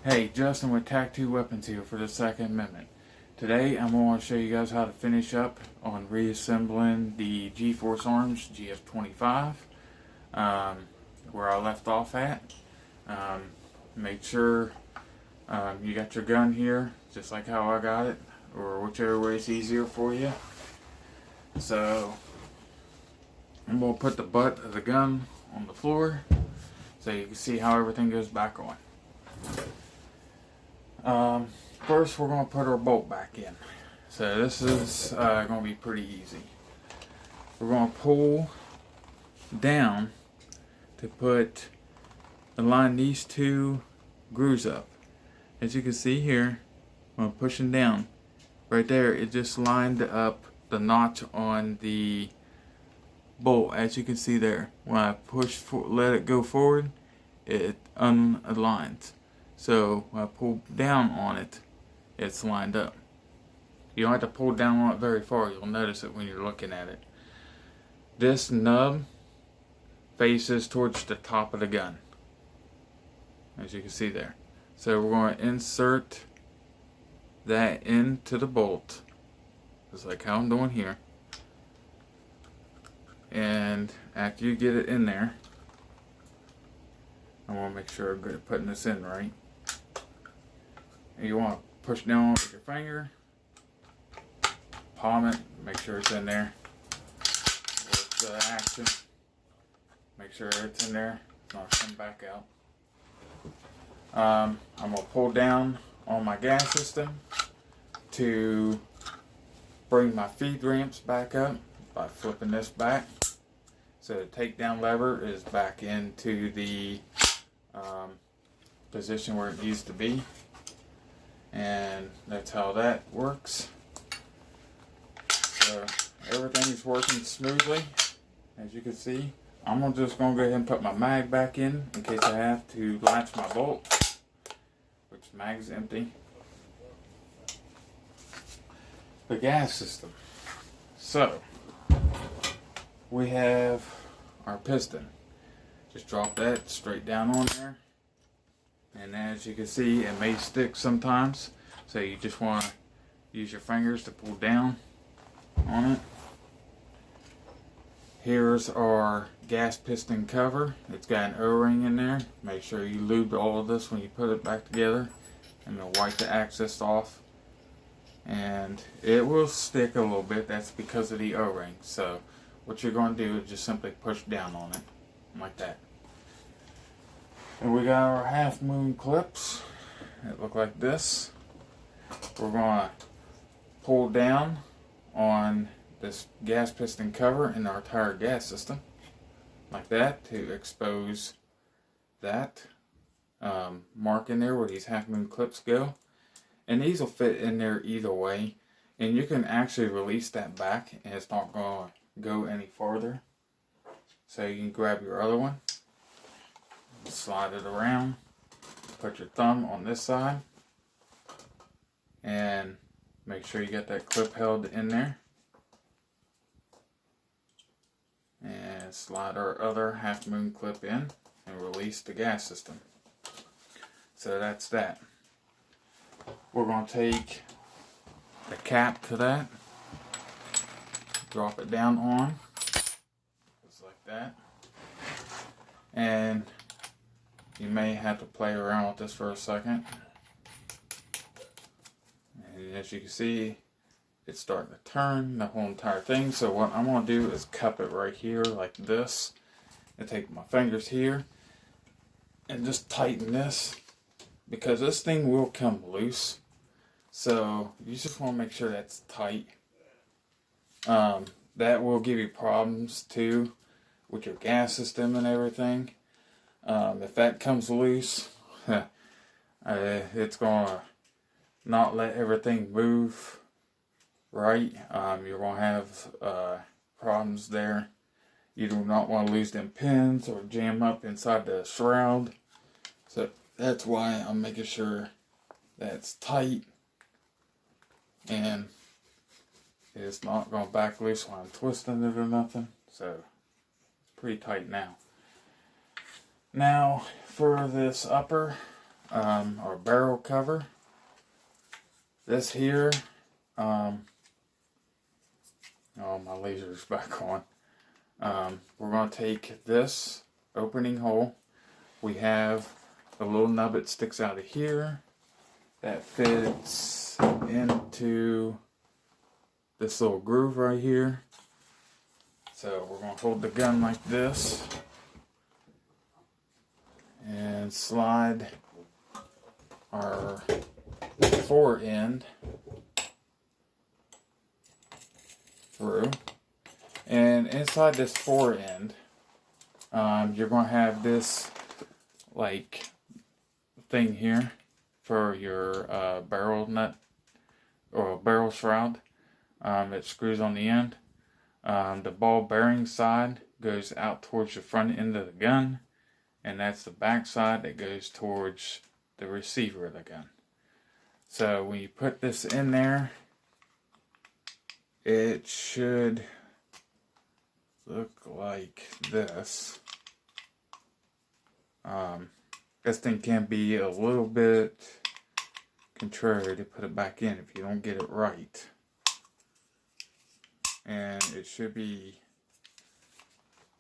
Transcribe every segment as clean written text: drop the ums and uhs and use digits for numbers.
Hey, Justin with Tac2 Weapons here for the Second Amendment. Today I'm going to show you guys how to finish up on reassembling the Gforce arms Gf25 where I left off at. Make sure you got your gun here just like how I got it, or whichever way is easier for you. So I'm going to put the butt of the gun on the floor so you can see how everything goes back on. First we're going to put our bolt back in. So this is going to be pretty easy. We're going to pull down to align these two grooves up. As you can see here, when I'm pushing down, right there it just lined up the notch on the bolt. As you can see there, when I let it go forward, it unaligns. So when I pull down on it, it's lined up. You don't have to pull down on it very far. You'll notice it when you're looking at it. This nub faces towards the top of the gun, as you can see there. So we're going to insert that into the bolt, just like how I'm doing here. And after you get it in there, I want to make sure I'm good at putting this in right. And you want to push down with your finger, palm it, make sure it's in there. Work the action, make sure it's in there, it's not coming back out. I'm going to pull down on my gas system to bring my feed ramps back up by flipping this back. So the takedown lever is back into the position where it needs to be. And that's how that works. So everything is working smoothly, as you can see. I'm just going to go ahead and put my mag back in case I have to latch my bolt, which mag's empty. The gas system. So we have our piston. Just drop that straight down on there. And as you can see, it may stick sometimes, so you just want to use your fingers to pull down on it. Here's our gas piston cover. It's got an O-ring in there. Make sure you lube all of this when you put it back together. I'm going to wipe the access off. And it will stick a little bit. That's because of the O-ring. So what you're going to do is just simply push down on it, like that. And we got our half moon clips that look like this. We're going to pull down on this gas piston cover in our entire gas system, like that, to expose that mark in there where these half moon clips go. And these will fit in there either way. And you can actually release that back and it's not going to go any farther. So you can grab your other one, slide it around, put your thumb on this side, and make sure you get that clip held in there. And slide our other half moon clip in and release the gas system. So that's that. We're going to take the cap to that, drop it down on, just like that. And you may have to play around with this for a second. And as you can see, it's starting to turn the whole entire thing. So what I'm going to do is cup it right here like this. And take my fingers here and just tighten this, because this thing will come loose. So you just want to make sure that's tight. That will give you problems too with your gas system and everything. If that comes loose, it's going to not let everything move right. You're going to have problems there. You do not want to lose them pins or jam up inside the shroud. So that's why I'm making sure that's tight and it's not going to back loose when I'm twisting it or nothing. So it's pretty tight now. Now for this upper, our barrel cover. This here, oh, my laser's back on. We're going to take this opening hole. We have a little nub that sticks out of here that fits into this little groove right here. So we're going to hold the gun like this and slide our fore end through. And inside this fore end, you're going to have this like thing here for your barrel nut or barrel shroud. It screws on the end. The ball bearing side goes out towards the front end of the gun, and that's the back side that goes towards the receiver of the gun. So when you put this in there, it should look like this. This thing can be a little bit contrary to put it back in if you don't get it right. And it should be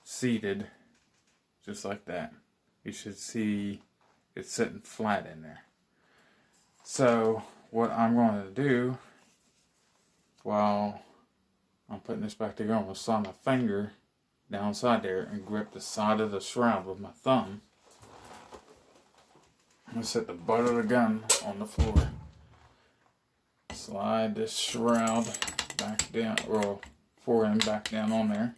seated just like that. You should see it sitting flat in there. So what I'm going to do while I'm putting this back together, I'm going to slide my finger downside there and grip the side of the shroud with my thumb. I'm going to set the butt of the gun on the floor. Slide this shroud back down, or fore end back down on there.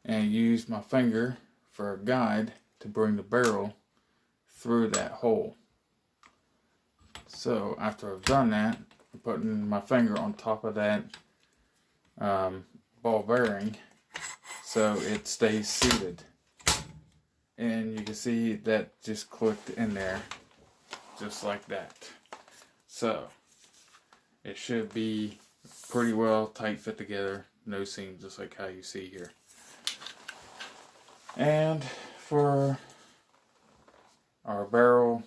And use my finger for a guide to bring the barrel through that hole. So after I've done that, I'm putting my finger on top of that ball bearing so it stays seated. And you can see that just clicked in there just like that. So it should be pretty well tight fit together, no seams, just like how you see here. And for our barrel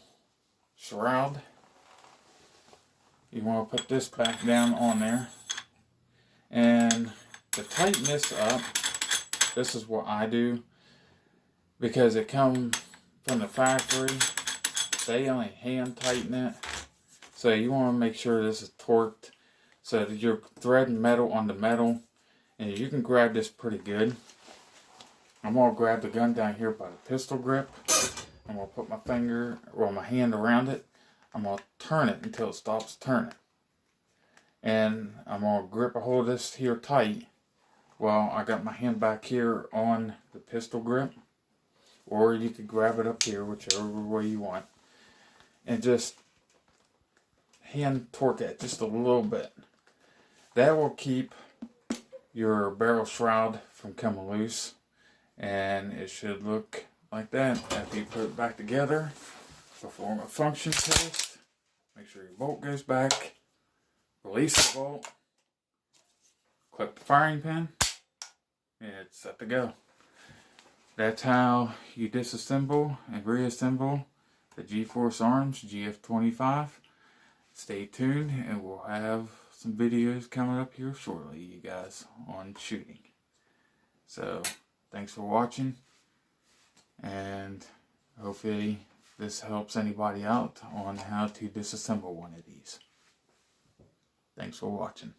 shroud, you want to put this back down on there. And to tighten this up, this is what I do, because it comes from the factory. They only hand tighten it. So you want to make sure this is torqued so that you're threading metal on the metal. And you can grab this pretty good. I'm going to grab the gun down here by the pistol grip. I'm going to put my finger or my hand around it. I'm going to turn it until it stops turning. And I'm going to grip a hold of this here tight while I got my hand back here on the pistol grip. Or you could grab it up here, whichever way you want. And just hand torque it just a little bit. That will keep your barrel shroud from coming loose. And it should look like that after you put it back together. Perform a function test. Make sure your bolt goes back. Release the bolt. Clip the firing pin. And it's set to go. That's how you disassemble and reassemble the Gforce arms Gf25. Stay tuned and we'll have some videos coming up here shortly, you guys, on shooting. So thanks for watching, and hopefully this helps anybody out on how to disassemble one of these. Thanks for watching.